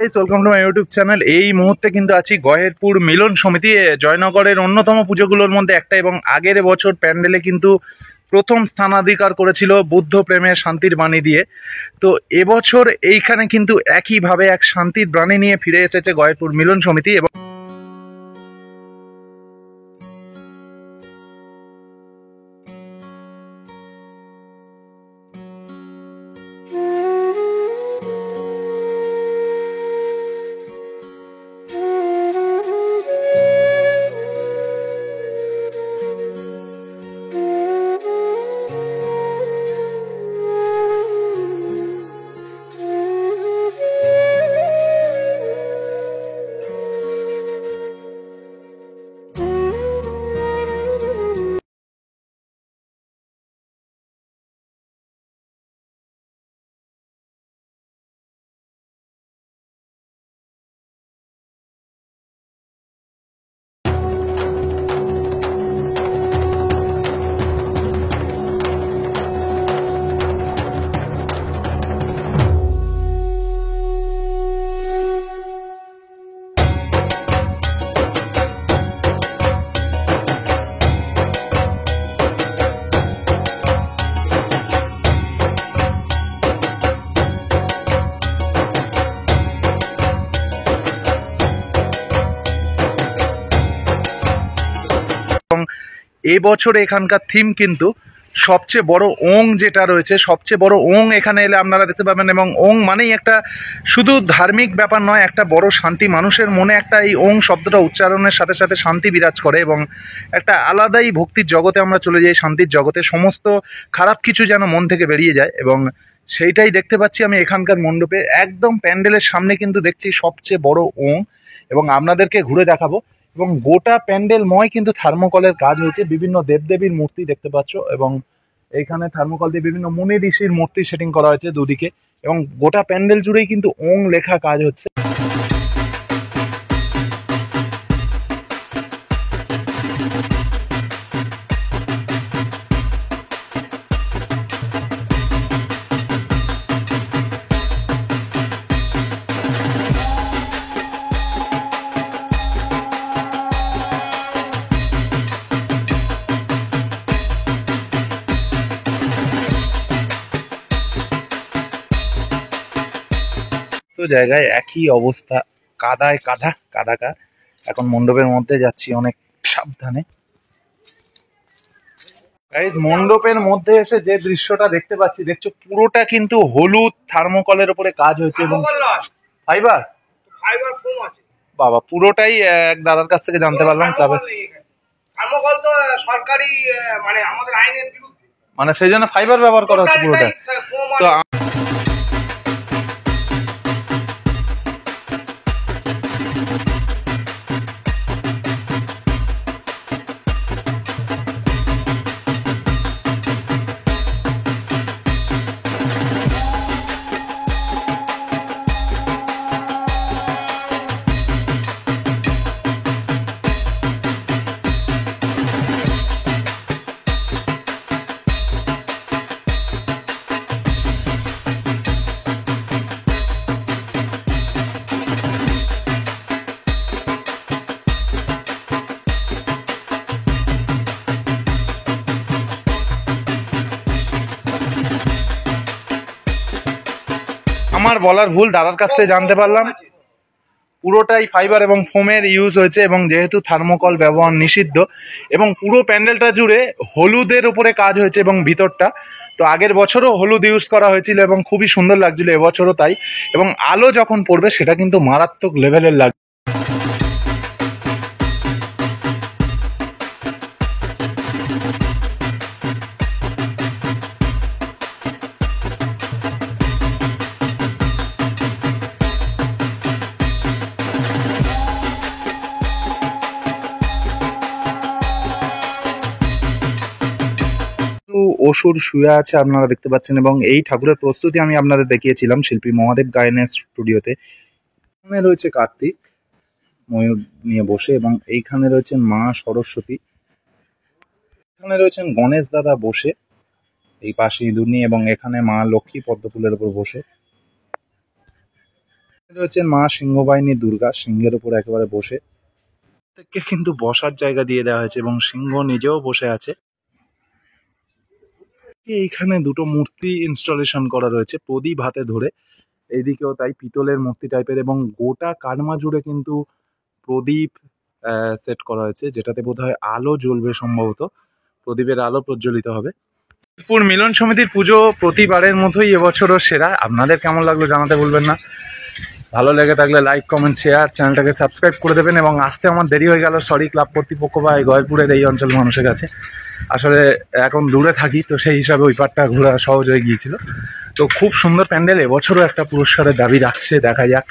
Welcome to my YouTube channel. এই মুহূর্তে কিন্তু আছি গহেরপুর মিলন সমিতি, জয়নগরের অন্যতম পুজোগুলোর মধ্যে একটা, এবং আগের বছর প্যান্ডেলে কিন্তু প্রথম স্থানাধিকার করেছিল বুদ্ধ প্রেমের শান্তির বাণী দিয়ে। তো এবছর এইখানে কিন্তু একইভাবে এক শান্তির বাণী নিয়ে ফিরে এসেছে গহেরপুর মিলন সমিতি। এবং এবছর এখানকার থিম কিন্তু সবচেয়ে বড় ওং যেটা রয়েছে, সবচেয়ে বড় ওং এখানে এলে আপনারা দেখতে পাবেন। এবং ওং মানেই একটা শুধু ধার্মিক ব্যাপার নয়, একটা বড় শান্তি। মানুষের মনে একটা এই ওং শব্দটা উচ্চারণের সাথে সাথে শান্তি বিরাজ করে, এবং একটা আলাদাই ভক্তির জগতে আমরা চলে যাই, শান্তির জগতে। সমস্ত খারাপ কিছু যেন মন থেকে বেরিয়ে যায়, এবং সেইটাই দেখতে পাচ্ছি আমি এখানকার মণ্ডপে। একদম প্যান্ডেলের সামনে কিন্তু দেখছি সবচেয়ে বড় ওং, এবং আপনাদেরকে ঘুরে দেখাবো। এবং গোটা প্যান্ডেলময় কিন্তু থার্মোকলের কাজ হয়েছে, বিভিন্ন দেবদেবীর মূর্তি দেখতে পাচ্ছ, এবং এইখানে থার্মোকল দিয়ে বিভিন্ন মুনি ঋষির মূর্তি সেটিং করা হয়েছে দুদিকে, এবং গোটা প্যান্ডেল জুড়েই কিন্তু ওং লেখা কাজ হচ্ছে। তো জায়গায় একই অবস্থা, কাদায় কাদা কাদাকা। এখন মণ্ডপের মধ্যে যাচ্ছি অনেক সাবধানে। গাইস, মণ্ডপের মধ্যে এসে যে দৃশ্যটা দেখতে পাচ্ছি, দেখছো পুরোটা কিন্তু হলুদ থার্মোকলের উপরে কাজ হয়েছে। এবং ফাইবার ফাইবার ফোম আছে বাবা, পুরোটাই এক দাদার কাছ থেকে জানতে পারলাম। তবে থার্মোকল তো সরকারি, মানে আমাদের আইনের বিরুদ্ধে, মানে সেই জন্য ফাইবার ব্যবহার করা হচ্ছে পুরোটা। তো আমার বলার ভুল, দাদার কাছ থেকে জানতে পারলাম পুরোটাই ফাইবার এবং ফোমের ইউজ হয়েছে, এবং যেহেতু থার্মোকল ব্যবহার নিষিদ্ধ, এবং পুরো প্যান্ডেলটা জুড়ে হলুদের উপরে কাজ হয়েছে এবং ভিতরটা। তো আগের বছরও হলুদ ইউজ করা হয়েছিল এবং খুবই সুন্দর লাগছিল, এবছরও তাই। এবং আলো যখন পড়বে সেটা কিন্তু মারাত্মক লেভেলের লাগবে। অসুর শুয়ে আছে আপনারা দেখতে পাচ্ছেন, এবং এই ঠাকুরের প্রস্তুতি আমি আপনাদের দেখিয়েছিলাম শিল্পী মহাদেব গায়নের স্টুডিওতে। এখানে রয়েছে কার্তিক ময়ূর নিয়ে বসে, এবং এইখানে রয়েছেন মা সরস্বতী, এখানে রয়েছেন গণেশ দাদা বসে এই পাশে ইঁদুর নিয়ে, এবং এখানে মা লক্ষ্মী পদ্ম ফুলের উপর বসে। রয়েছেন মা সিংহবাহিনী দুর্গা, সিংহের উপর একেবারে বসে। প্রত্যেককে কিন্তু বসার জায়গা দিয়ে দেওয়া হয়েছে এবং সিংহ নিজেও বসে আছে। এইখানে দুটো মূর্তি ইনস্টলেশন করা রয়েছে প্রদীপ হাতে ধরে, এইদিকেও তাই পিতলের মূর্তি টাইপের, এবং গোটা কাটমা জুড়ে কিন্তু প্রদীপ সেট করা হয়েছে, যেটাতে বোধহয় আলো জ্বলবে, সম্ভবত প্রদীপের আলো প্রজ্বলিত হবে। পুর মিলন সমিতির পুজো প্রতিবারের মতোই এবছরও সেরা। আপনাদের কেমন লাগলো জানাতে ভুলবেন না। ভালো লেগে থাকলে লাইক, কমেন্ট, শেয়ার, চ্যানেলটাকে সাবস্ক্রাইব করে দেবেন। এবং আসতে আমার দেরি হয়ে গেল, সরি ক্লাব কর্তৃপক্ষ বা এই গয়েরপুরের এই অঞ্চল মানুষের কাছে। আসলে এখন দূরে থাকি, তো সেই হিসাবে ওই পারটা ঘোরা সহজ হয়ে গিয়েছিল। তো খুব সুন্দর প্যান্ডেল, এবছরও একটা পুরস্কারের দাবি রাখছে, দেখা যাক।